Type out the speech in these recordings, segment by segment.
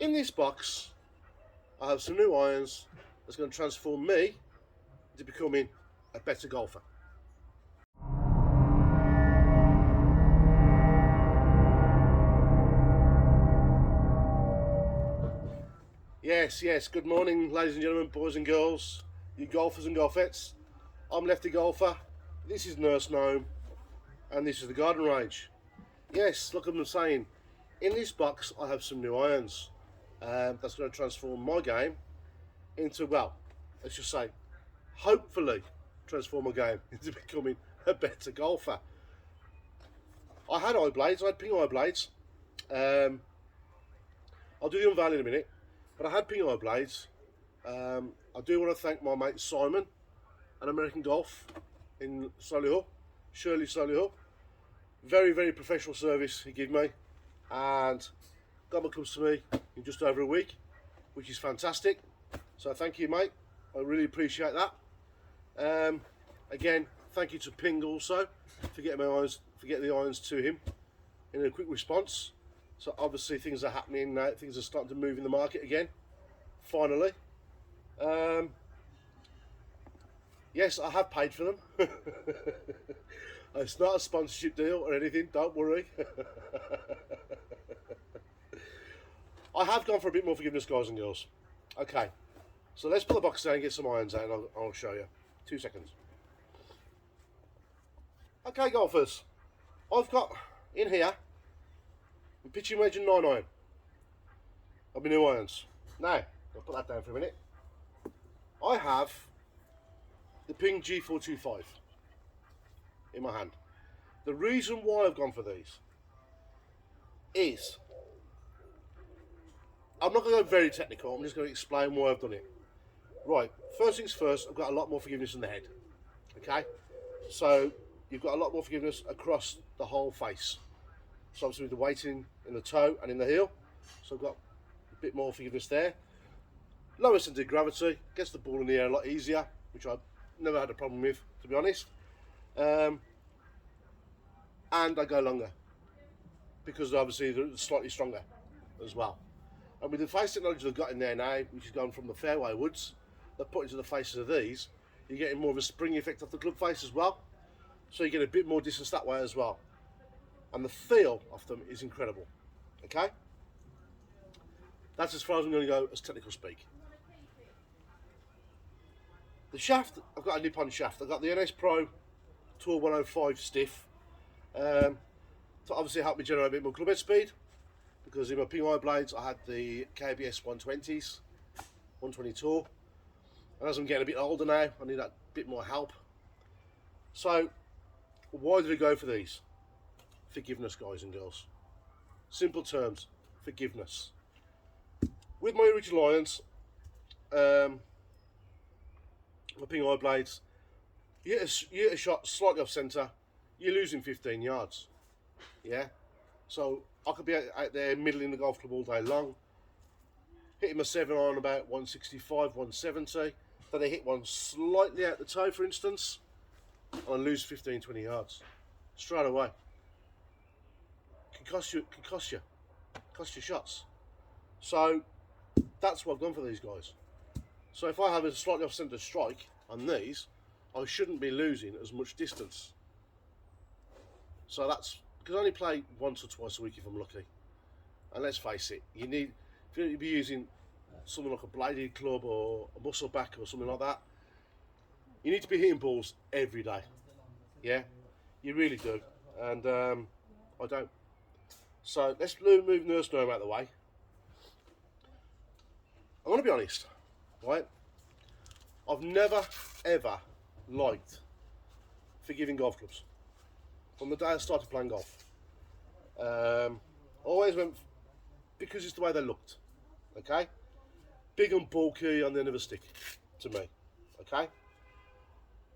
In this box, I have some new irons that's going to transform me into becoming a better golfer. Yes, good morning, ladies and gentlemen, boys and girls, you golfers and golfettes. I'm Lefty Golfer, this is Nurse Gnome, and this is the garden range. Yes, look what I'm saying. In this box, I have some new irons. That's going to transform my game into, well, let's just say, hopefully transform my game into becoming a better golfer. I had eye blades, I had ping eye blades. I'll do the unveiling in a minute, but I had ping eye blades. I do want to thank my mate Simon at American Golf in Solihull, Shirley Solihull. Very professional service he gave me, and got my clubs to me in just over a week, which is fantastic. So thank you, mate. I really appreciate that. Again, thank you to Ping also for getting the irons to him in a quick response. So obviously things are happening now. Things are starting to move in the market again. Finally. Yes, I have paid for them. It's not a sponsorship deal or anything, don't worry. I have gone for a bit more forgiveness, guys and girls. Okay, so let's put the box down and get some irons out, and I'll show you. 2 seconds. Okay, golfers, I've got in here my pitching wedge and 9-iron of my new irons. Now, I'll put that down for a minute. I have the Ping G425 in my hand. The reason why I've gone for these is, I'm not going to go very technical, I'm just going to explain why I've done it. Right, first things first, I've got a lot more forgiveness in the head. Okay, so you've got a lot more forgiveness across the whole face. So obviously with the weight in the toe and in the heel, so I've got a bit more forgiveness there. Lower centre of gravity, gets the ball in the air a lot easier, which I've never had a problem with, to be honest. And I go longer, because obviously they're slightly stronger as well. And with the face technology they've got in there now, which has gone from the fairway woods, they've put into the faces of these, you're getting more of a spring effect off the club face as well. So you get a bit more distance that way as well. And the feel of them is incredible. Okay? That's as far as I'm going to go as technical speak. The shaft, I've got a nip-on shaft. I've got the NS Pro Tour 105 stiff. To obviously help me generate a bit more club head speed, because in my ping eye blades I had the KBS 120s, 120 Tour, and as I'm getting a bit older now, I need that bit more help. So why did I go for these? Forgiveness, guys and girls. Simple terms, forgiveness. With my original irons, my ping eye blades, you hit a shot slightly off centre, you're losing 15 yards. Yeah, so I could be out there middling the golf club all day long, hitting my 7-iron about 165, 170, then I hit one slightly out the toe, for instance, and I lose 15, 20 yards straight away. Can cost you shots. So that's what I've done for these guys. So if I have a slightly off centre strike on these, I shouldn't be losing as much distance. So that's because I only play once or twice a week if I'm lucky. And let's face it, you need, if you're going to be using something like a bladed club or a muscle back or something like that, you need to be hitting balls every day. Yeah, you really do. And I don't. So let's move Nurse Gnome out of the way. I'm going to be honest, right? I've never ever liked forgiving golf clubs. From the day I started playing golf, always went because it's the way they looked. Okay, big and bulky on the end of a stick to me. Okay,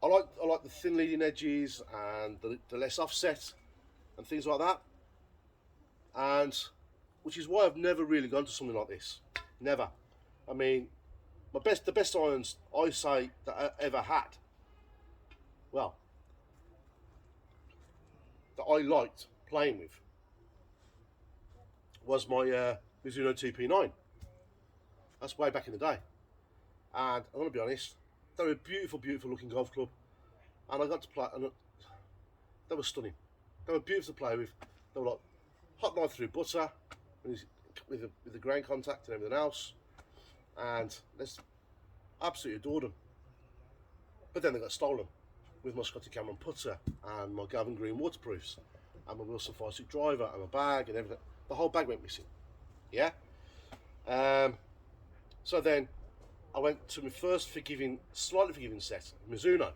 I like the thin leading edges and the less offset and things like that. And which is why I've never really gone to something like this. Never. I mean, the best irons I say that I ever had. Well, that I liked playing with was my Mizuno TP9. That's way back in the day. And I'm going to be honest, they were a beautiful, beautiful looking golf club. And I got to play, and they were stunning. They were beautiful to play with. They were like hot knife through butter, with the grain contact and everything else. And let's absolutely adored them. But then they got stolen with my Scotty Cameron putter and my Gavin Green waterproofs and my Wilson 5-stick driver and my bag and everything. The whole bag went missing. Yeah. So then I went to my first slightly forgiving set, Mizuno,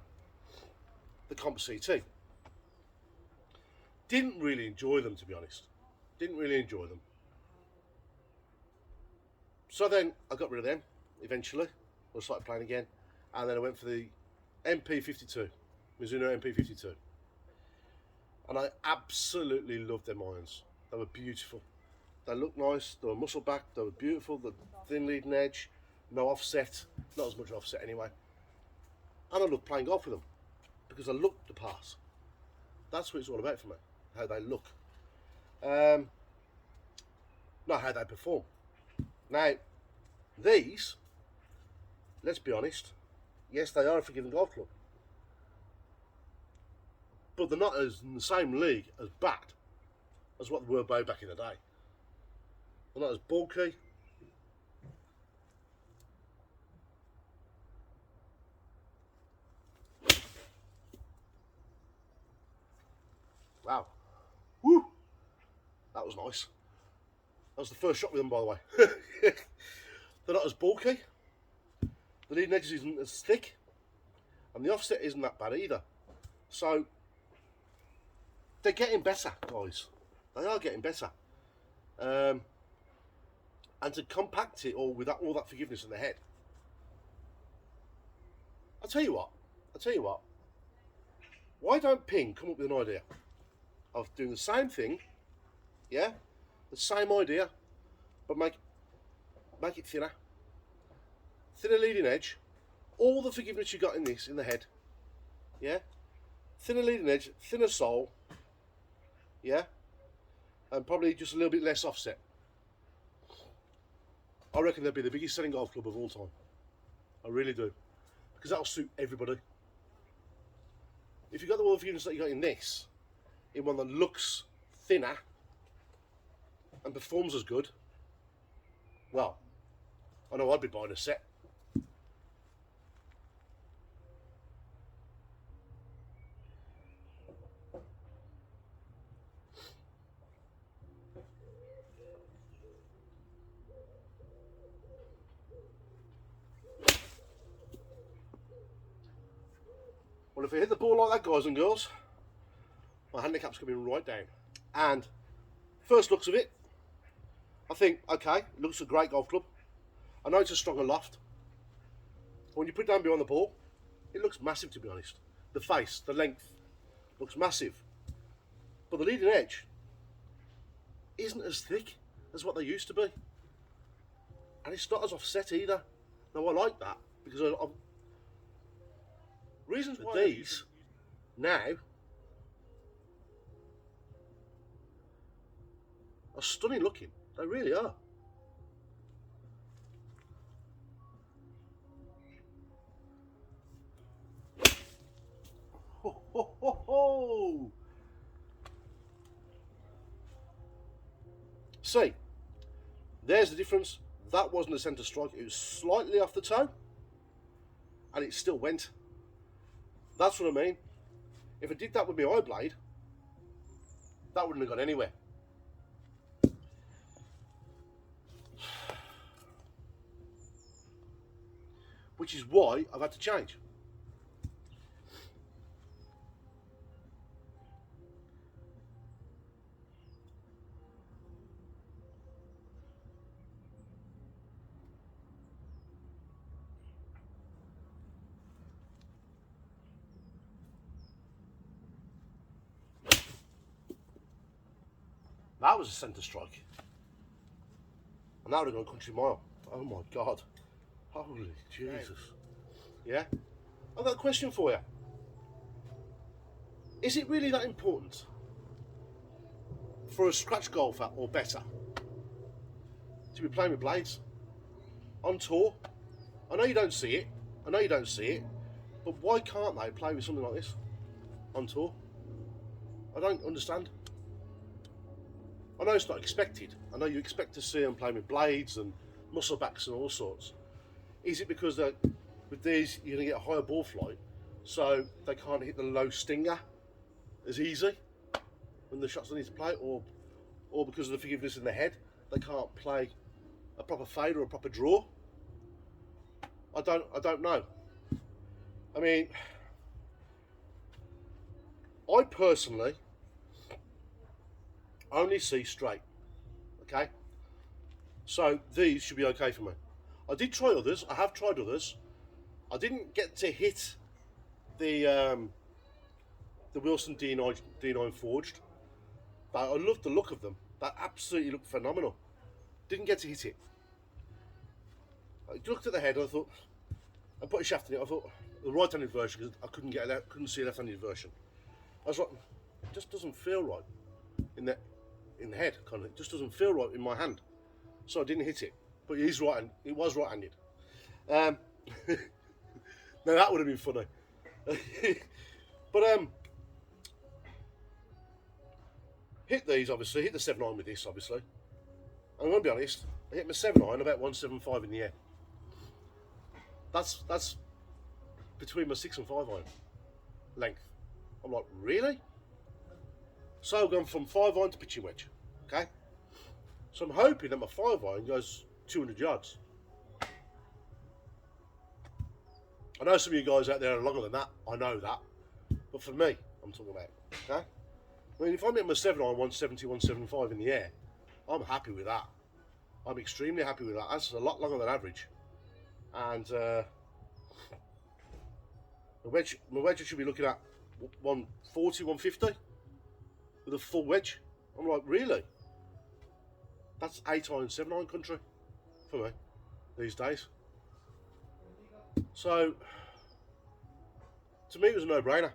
the Comp CT. Didn't really enjoy them, to be honest. Didn't really enjoy them. So then I got rid of them eventually. I started playing again, and then I went for the MP52, Mizuno MP52, and I absolutely loved them irons. They were beautiful. They looked nice. They were muscle back. They were beautiful. The thin leading edge, no offset, not as much offset anyway. And I loved playing golf with them because I looked the part. That's what it's all about for me. How they look, not how they perform. Now, these, let's be honest, yes, they are a forgiving golf club, but they're not in the same league as bad as what they were back in the day. They're not as bulky. Wow. Woo! That was nice. That was the first shot with them, by the way. They're not as bulky. The leading edge isn't as thick. And the offset isn't that bad either. So, they're getting better, guys. They are getting better. And to compact it all with all that forgiveness in the head. I'll tell you what. Why don't Ping come up with an idea of doing the same thing, yeah? The same idea, but make it thinner. Thinner leading edge. All the forgiveness you got in this, in the head. Yeah? Thinner leading edge, thinner sole. Yeah? And probably just a little bit less offset. I reckon they'll be the biggest selling golf club of all time. I really do. Because that'll suit everybody. If you've got the wall forgiveness that you got in this, in one that looks thinner and performs as good, well, I know I'd be buying a set. Well, if I hit the ball like that, guys and girls, my handicap's coming right down. And first looks of it, I think, okay, it looks a great golf club. I know it's a stronger loft. When you put it down behind the ball, it looks massive, to be honest. The face, the length, looks massive. But the leading edge isn't as thick as what they used to be. And it's not as offset either. Now, I like that, because reasons why these now are stunning looking. They really are. Ho, ho, ho, ho. See, there's the difference. That wasn't a centre strike. It was slightly off the toe, and it still went. That's what I mean. If I did that with my eye blade, that wouldn't have gone anywhere. Which is why I've had to change. That was a centre strike. And that would have gone country mile. Oh my God. Holy Jesus. Yeah? I've got a question for you. Is it really that important for a scratch golfer or better to be playing with blades? on tour. I know you don't see it. I know you don't see it. But why can't they play with something like this on tour? I don't understand. I know it's not expected. I know you expect to see them playing with blades and muscle backs and all sorts. Is it because with these you're going to get a higher ball flight, so they can't hit the low stinger as easy when the shots they need to play, or because of the forgiveness in the head, they can't play a proper fade or a proper draw? I don't know. I mean, I personally only see straight. Okay, so these should be okay for me. I did try others. I have tried others. I didn't get to hit the Wilson D9 forged, but I loved the look of them. That absolutely looked phenomenal. Didn't get to hit it. I looked at the head and I thought, I put a shaft in it. I thought the right-handed version, because I couldn't see a left-handed version. I was like, it just doesn't feel right in the head. Kind of, it just doesn't feel right in my hand. So I didn't hit it. But it was right-handed. Now that would have been funny. But hit these obviously. Hit the 7.9 with this obviously. And I'm gonna be honest. I hit my 7.9 about 175 in the air. That's between my 6 and 5 iron length. I'm like, really? So I've gone from 5 iron to pitching wedge. Okay. So I'm hoping that my 5 iron goes 200 yards. I know some of you guys out there are longer than that. I know that. But for me, I'm talking about. Okay. I mean, if I'm hitting my 7 iron 170, 175 in the air, I'm happy with that. I'm extremely happy with that. That's a lot longer than average. And my wedge I should be looking at 140, 150 with a full wedge. I'm like, really? That's 8 iron, 7 iron country for me these days. So to me, it was a no-brainer.